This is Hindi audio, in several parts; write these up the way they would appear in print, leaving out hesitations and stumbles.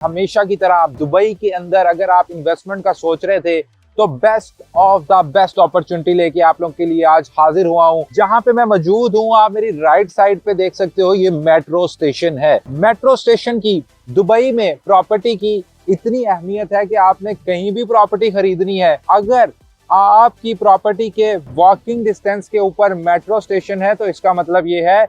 हमेशा की तरह आप दुबई के अंदर अगर आप इन्वेस्टमेंट का सोच रहे थे तो best of the best opportunity लेके आप लोगों के लिए आज हाजिर हुआ हूं। जहां पे मैं मौजूद हूं, आप मेरी राइट साइड पे देख सकते हो, ये मेट्रो स्टेशन है। मेट्रो स्टेशन की दुबई में प्रॉपर्टी की इतनी अहमियत है कि आपने कहीं भी प्रॉपर्टी खरीदनी है, अगर आपकी प्रॉपर्टी के वॉकिंग डिस्टेंस के ऊपर मेट्रो स्टेशन है तो इसका मतलब ये है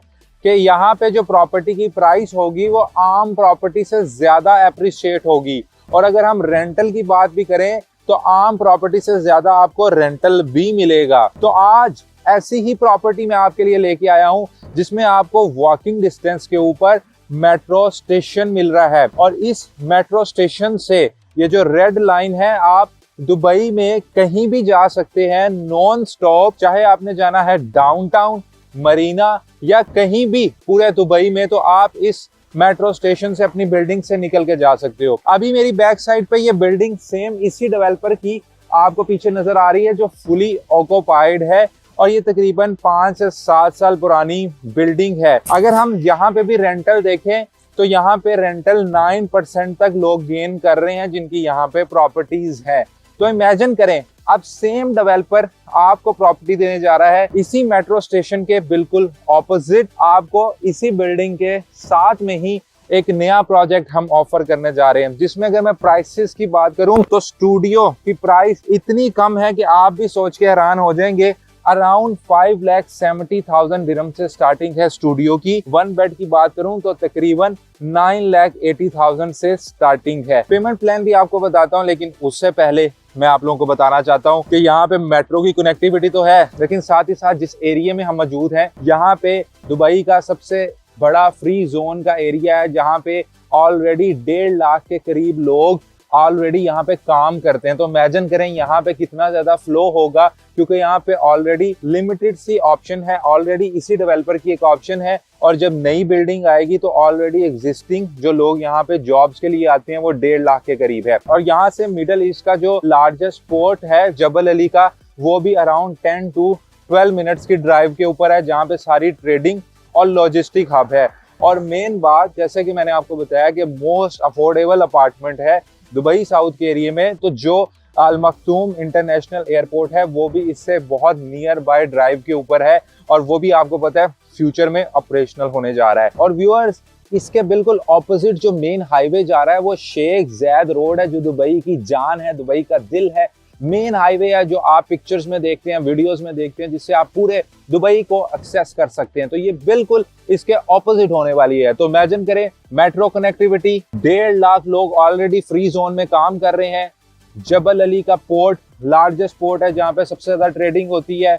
कि यहाँ पे जो प्रॉपर्टी की प्राइस होगी वो आम प्रॉपर्टी से ज्यादा एप्रिशिएट होगी। और अगर हम रेंटल की बात भी करें तो आम प्रॉपर्टी से ज्यादा आपको रेंटल भी मिलेगा। तो आज ऐसी ही प्रॉपर्टी मैं आपके लिए लेके आया हूं जिसमें आपको वॉकिंग डिस्टेंस के ऊपर मेट्रो स्टेशन मिल रहा है। और इस मेट्रो स्टेशन से ये जो रेड लाइन है, आप दुबई में कहीं भी जा सकते हैं नॉन स्टॉप। चाहे आपने जाना है डाउनटाउन, मरीना या कहीं भी पूरे दुबई में, तो आप इस मेट्रो स्टेशन से अपनी बिल्डिंग से निकल के जा सकते हो। अभी मेरी बैक साइड पे ये बिल्डिंग सेम इसी डेवलपर की आपको पीछे नजर आ रही है जो फुली ऑक्युपाइड है और ये तकरीबन 5 से 7 साल पुरानी बिल्डिंग है। अगर हम यहाँ पे भी रेंटल देखें तो यहाँ पे रेंटल 9% तक लोग गेन कर रहे हैं जिनकी यहाँ पे प्रॉपर्टीज है। तो इमेजिन करें, अब सेम डेवलपर आपको प्रॉपर्टी देने जा रहा है इसी मेट्रो स्टेशन के बिल्कुल ऑपोजिट। आपको इसी बिल्डिंग के साथ में ही एक नया प्रोजेक्ट हम ऑफर करने जा रहे हैं, जिसमें अगर मैं प्राइसेस की बात करूं तो स्टूडियो की प्राइस इतनी कम है कि आप भी सोच के हैरान हो जाएंगे। अराउंड 5,70,000 दिरहम से स्टार्टिंग है स्टूडियो की। 1 बेड की बात करूं तो तकरीबन 9,80,000 से स्टार्टिंग है। पेमेंट प्लान भी आपको बताता हूं, लेकिन उससे पहले मैं आप लोगों को बताना चाहता हूं कि यहाँ पे मेट्रो की कनेक्टिविटी तो है, लेकिन साथ ही साथ जिस एरिया में हम मौजूद हैं यहाँ पे दुबई का सबसे बड़ा फ्री जोन का एरिया है, जहाँ पे ऑलरेडी 1.5 लाख के करीब लोग ऑलरेडी यहाँ पे काम करते हैं। तो इमेजिन करें यहाँ पे कितना ज्यादा फ्लो होगा, क्योंकि यहाँ पे ऑलरेडी लिमिटेड सी ऑप्शन है, ऑलरेडी इसी डेवलपर की एक ऑप्शन है। और जब नई बिल्डिंग आएगी तो ऑलरेडी एग्जिस्टिंग जो लोग यहाँ पे जॉब्स के लिए आते हैं वो 1.5 लाख के करीब है। और यहाँ से मिडल ईस्ट का जो लार्जेस्ट पोर्ट है जबल अली का, वो भी अराउंड 10 to 12 मिनट्स की ड्राइव के ऊपर है, जहाँ पे सारी ट्रेडिंग और लॉजिस्टिक हब है। और मेन बात, जैसे कि मैंने आपको बताया कि मोस्ट अफोर्डेबल अपार्टमेंट है दुबई साउथ के एरिया में, तो जो अल मखतूम इंटरनेशनल एयरपोर्ट है वो भी इससे बहुत नियर बाय ड्राइव के ऊपर है, और वो भी आपको पता है फ्यूचर में ऑपरेशनल होने जा रहा है। और व्यूअर्स, इसके बिल्कुल ऑपोजिट जो मेन हाईवे जा रहा है वो शेख ज़ायद रोड है, जो दुबई की जान है, दुबई का दिल है। मेन हाईवे है जो आप पिक्चर्स में देखते हैं, वीडियोस में देखते हैं, जिससे आप पूरे दुबई को एक्सेस कर सकते हैं। तो ये बिल्कुल इसके ऑपोजिट होने वाली है। तो इमेजिन करें, मेट्रो कनेक्टिविटी, 1.5 लाख लोग ऑलरेडी फ्री जोन में काम कर रहे हैं। जबल अली का पोर्ट लार्जेस्ट पोर्ट है जहाँ पे सबसे ज्यादा ट्रेडिंग होती है।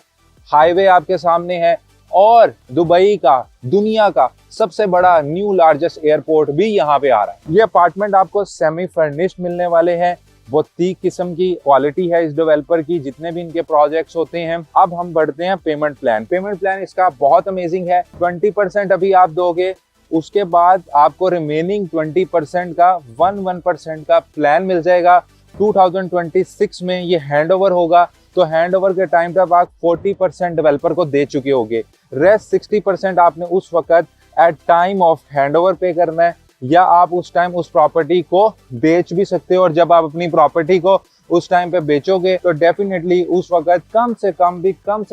हाईवे आपके सामने है, और दुबई का दुनिया का सबसे बड़ा न्यू लार्जेस्ट एयरपोर्ट भी यहाँ पे आ रहा है। ये अपार्टमेंट आपको सेमी फर्निश्ड मिलने वाले हैं। वो 30 किस्म की क्वालिटी है इस डेवलपर की, जितने भी इनके प्रोजेक्ट्स होते हैं। अब हम बढ़ते हैं पेमेंट प्लान। पेमेंट प्लान इसका बहुत अमेजिंग है। 20% अभी आप दोगे, उसके बाद आपको रिमेनिंग 20% का 1% का प्लान मिल जाएगा। 2026 में ये हैंड ओवर होगा, तो हैंड ओवर के टाइम पे आप 40% डेवलपर को दे चुके होगे। रेस्ट 60% आपने उस वक्त at time of hand over पे करना है, या आप उस टाइम उस प्रॉपर्टी को बेच भी सकते हो। और जब आप अपनी प्रॉपर्टी को उस टाइम पे बेचोगे तो डेफिनेटली उस वक्त कम से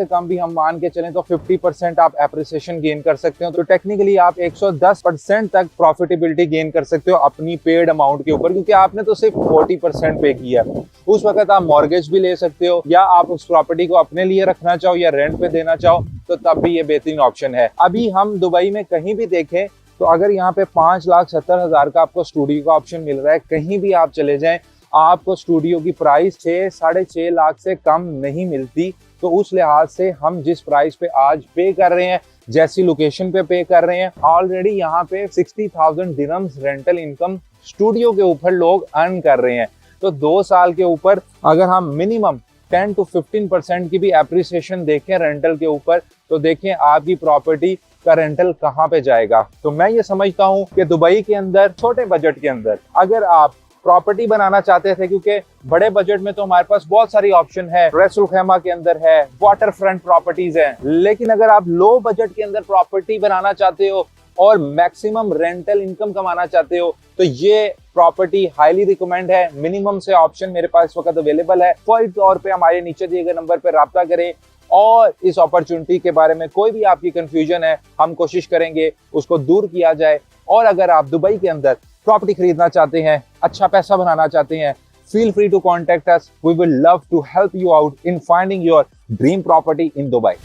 कम भी हम मान के चलें तो 50% आप एप्रिसिएशन गेन कर सकते हो। तो टेक्निकली आप 110% तक प्रॉफिटेबिलिटी गेन कर सकते हो अपनी पेड अमाउंट के ऊपर, क्योंकि आपने तो सिर्फ 40% पे किया। उस वक्त आप मॉर्गेज भी ले सकते हो, या आप उस प्रॉपर्टी को अपने लिए रखना चाहो या रेंट पे देना चाहो तो तब भी ये बेहतरीन ऑप्शन है। अभी हम दुबई में कहीं भी देखें तो अगर यहाँ पे 5,70,000 का आपको स्टूडियो का ऑप्शन मिल रहा है, कहीं भी आप चले जाएं आपको स्टूडियो की प्राइस 6-6.5 लाख से कम नहीं मिलती। तो उस लिहाज से हम जिस प्राइस पे आज पे कर रहे हैं, जैसी लोकेशन पे कर रहे हैं, ऑलरेडी यहाँ पे 60,000 दिरहम्स रेंटल इनकम स्टूडियो के ऊपर लोग अर्न कर रहे हैं। तो 2 साल के ऊपर अगर हम मिनिमम 10 to 15% की भी एप्रिसिएशन देखें रेंटल के ऊपर, तो देखें आपकी प्रॉपर्टी का रेंटल कहाँ पे जाएगा। तो मैं ये समझता हूँ कि दुबई के अंदर छोटे बजट के अंदर अगर आप प्रॉपर्टी बनाना चाहते थे, क्योंकि बड़े बजट में तो हमारे पास बहुत सारी ऑप्शन है, रेसुल खैमा के अंदर है, वाटर फ्रंट प्रॉपर्टीज है, लेकिन अगर आप लो बजट के अंदर प्रॉपर्टी बनाना चाहते हो और मैक्सिमम रेंटल इनकम कमाना चाहते हो, तो ये प्रॉपर्टी हाईली रिकमेंड है। मिनिमम से ऑप्शन मेरे पास इस वक्त अवेलेबल है। फौरी तौर पे हमारे नीचे दिए गए नंबर पर राब्ता करें और इस अपॉर्चुनिटी के बारे में कोई भी आपकी कंफ्यूजन है, हम कोशिश करेंगे उसको दूर किया जाए। और अगर आप दुबई के अंदर प्रॉपर्टी खरीदना चाहते हैं, अच्छा पैसा बनाना चाहते हैं, feel free to contact us. We will love to help you out in finding your dream property in Dubai.